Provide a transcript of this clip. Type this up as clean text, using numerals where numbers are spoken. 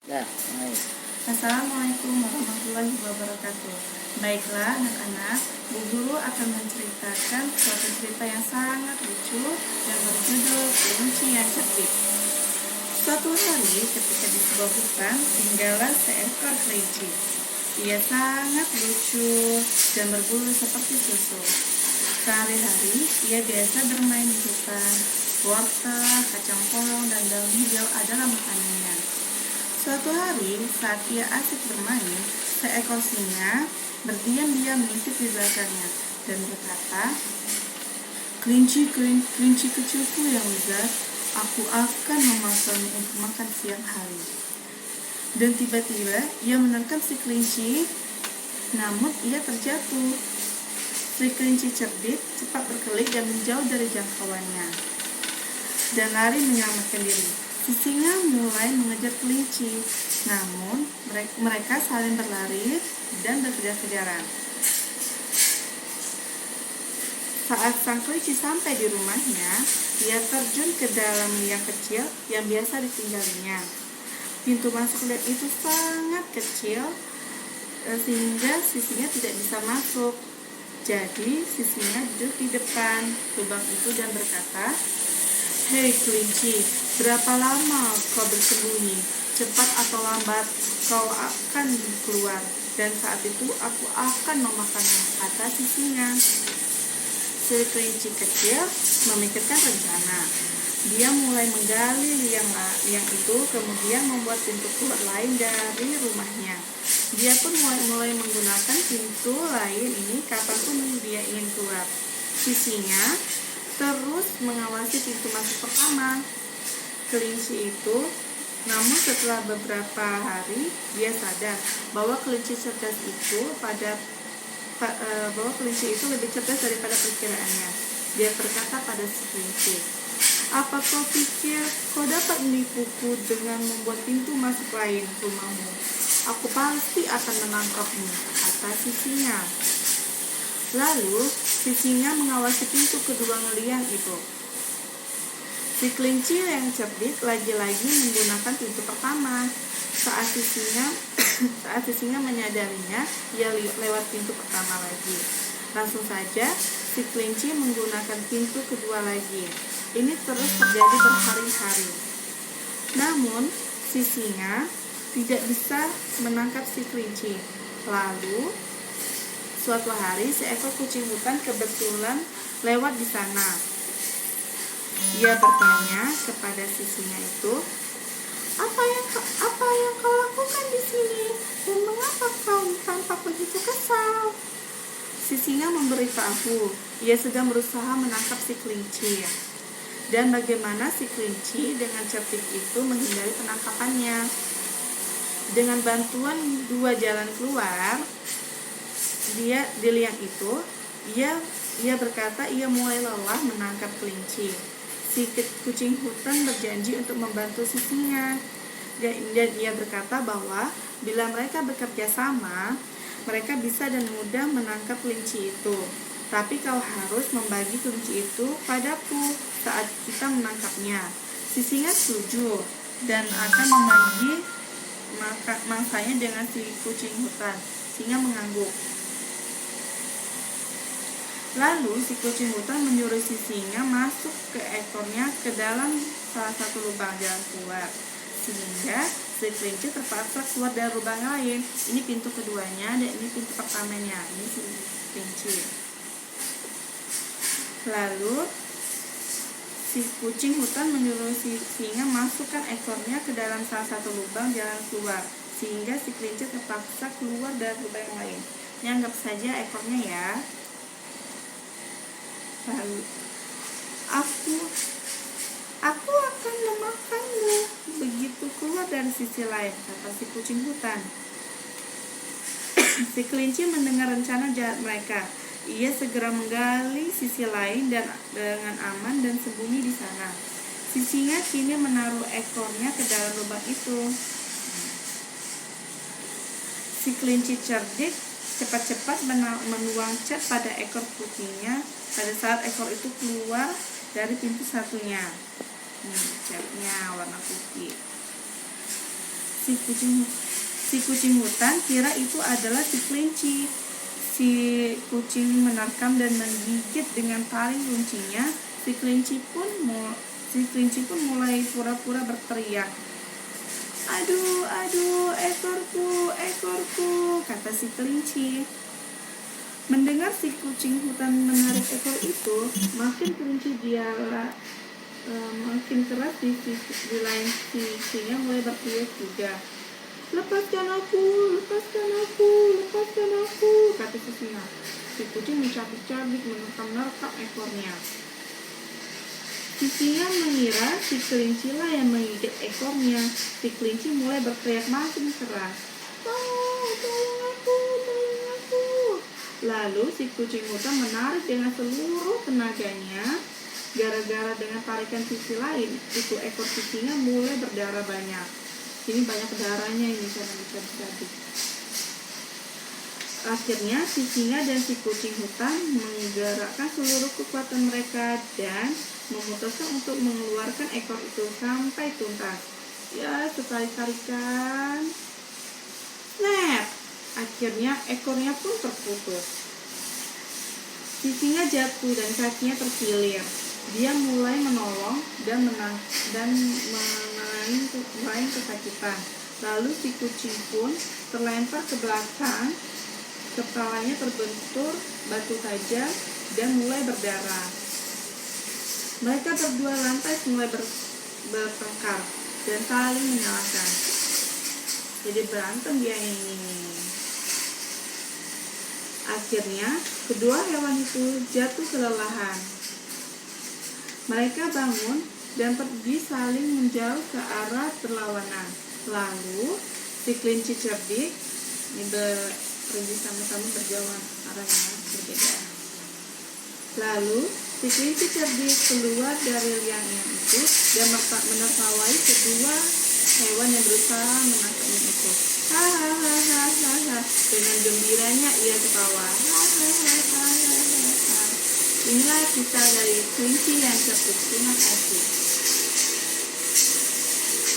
Ya, baik. Assalamualaikum warahmatullahi wabarakatuh. Baiklah anak-anak, Bu Guru akan menceritakan suatu cerita yang sangat lucu yang berjudul Kelinci yang Cerdik. Suatu hari ketika di sebuah hutan tinggallah seekor kelinci. Ia sangat lucu dan berbulu seperti susu. Sehari-hari ia biasa bermain di hutan. Wortel, kacang polong, dan daun hijau adalah makanannya. Suatu hari, saat ia asik bermain, seekor singa berdiam-diam mengintip di belakangnya dan berkata, kelinci kecilku yang lezat, aku akan memasangmu untuk makan siang hari. Dan tiba-tiba ia menerkam si kelinci, namun ia terjatuh. Si kelinci cerdik cepat berkelit dan menjauh dari jangkauannya dan lari menyelamatkan diri. Si singa mulai mengejar kelinci, namun mereka saling berlari dan berkejar-kejaran. Saat sang kelinci sampai di rumahnya, ia terjun ke dalam liang kecil yang biasa ditinggalinya. Pintu masuk liang itu sangat kecil, sehingga si singa tidak bisa masuk. Jadi si singa duduk di depan lubang itu dan berkata, "Hei kelinci, berapa lama kau bersembunyi? Cepat atau lambat kau akan keluar, dan saat itu aku akan memakanmu," kata si singa. Si kelinci kecil memikirkan rencana. Dia mulai menggali liang itu, kemudian membuat pintu keluar lain dari rumahnya. Dia pun mulai menggunakan pintu lain ini kapanpun dia ingin keluar. Si singa terus mengawasi pintu masuk pertama kelinci itu, namun setelah beberapa hari dia sadar bahwa kelinci lebih cerdas daripada perkiraannya. Dia berkata pada si kelinci, "Apa kau pikir kau dapat menipuku dengan membuat pintu masuk lain rumahmu? Aku pasti akan menangkapmu," kata si singa. Lalu si singa mengawasi pintu kedua liang itu. Si kelinci yang cerdik lagi-lagi menggunakan pintu pertama. Saat si singa menyadarinya, ia lewat pintu pertama lagi. Langsung saja si kelinci menggunakan pintu kedua lagi. Ini terus terjadi berhari-hari. Namun si singa tidak bisa menangkap si kelinci. Lalu suatu hari seekor kucing hutan kebetulan lewat di sana. Ia bertanya kepada si singa itu, apa yang kau lakukan di sini dan mengapa kau tampak begitu kesal?" Si singa memberitahu ia sedang berusaha menangkap si kelinci dan bagaimana si kelinci dengan cerdik itu menghindari penangkapannya. Dengan bantuan dua jalan keluar dia di liang itu, ia berkata ia mulai lelah menangkap kelinci. Si kucing hutan berjanji untuk membantu si singa, dan ia berkata bahwa bila mereka bekerja sama, mereka bisa dan mudah menangkap kelinci itu. Tapi kau harus membagi kelinci itu padaku saat kita menangkapnya. Si singa setuju dan akan membagi mangsanya dengan si kucing hutan. Singa mengangguk. Lalu si kucing hutan menyuruh si singa masuk ke ekornya ke dalam salah satu lubang jalan keluar, sehingga si kelinci terpaksa keluar dari lubang lain. Ini pintu keduanya dan ini pintu pertamanya. Ini si kelinci. Lalu si kucing hutan menyuruh si singa masukkan ekornya ke dalam salah satu lubang jalan keluar, sehingga si kelinci terpaksa keluar dari lubang yang lain. Ini anggap saja ekornya ya. Lalu, aku akan memakanmu begitu keluar dari sisi lain, kata si kucing hutan. Si kelinci mendengar rencana jahat mereka. Ia segera menggali sisi lain dan dengan aman dan sembunyi di sana. Si singa kini menaruh ekornya ke dalam lubang itu. Si kelinci cerdik cepat-cepat menuang cat pada ekor kucingnya pada saat ekor itu keluar dari pintu satunya. Catnya warna putih. Si kucing hutan kira itu adalah si kelinci. Si kucing menerkam dan menggigit dengan taring runcinya. Si kelinci pun mulai pura-pura berteriak. Aduh, ekorku, kata si kelinci. Mendengar si kucing hutan menarik ekor itu, makin kelinci makin keras di lain sisinya mulai berteriak juga. Lepaskan aku, kata si singa. Si kucing mencabik-cabik menerkam ekornya. Si singa mengira si kelinci lah yang menggigit ekornya. Si kelinci mulai berteriak makin keras. Tolong aku. Lalu si kucing hutan menarik dengan seluruh tenaganya. Gara-gara dengan tarikan sisi lain, itu ekor si singa mulai berdarah banyak. Ini banyak darahnya ini karena dicabik-cabik. Akhirnya si singa dan si kucing hutan menggerakkan seluruh kekuatan mereka dan memutuskan untuk mengeluarkan ekor itu sampai tuntas. Ya, sekali-kalikan. Snap! Akhirnya ekornya pun terputus. Si singa jatuh dan kakinya terkilir. Dia mulai menolong dan menangis kesakitan. Lalu si kucing pun terlempar ke belakang. Kepalanya terbentur batu tajam dan mulai berdarah. Mereka berdua lantas mulai bertengkar dan saling menyalahkan. Jadi berantem dia ini. Akhirnya kedua hewan itu jatuh kelelahan. Mereka bangun dan pergi saling menjauh ke arah berlawanan. Lalu si kelinci cerdik pergi sama-sama berjauhan arah yang berbeda. Lalu si kelinci cerdik keluar dari liangnya itu dan menertawai kedua hewan yang berusaha menangkapnya itu. Hahaha. Dengan gembiranya ia ketawa. Hahaha. Inilah kisah dari kelinci yang cerdik. Terima kasih.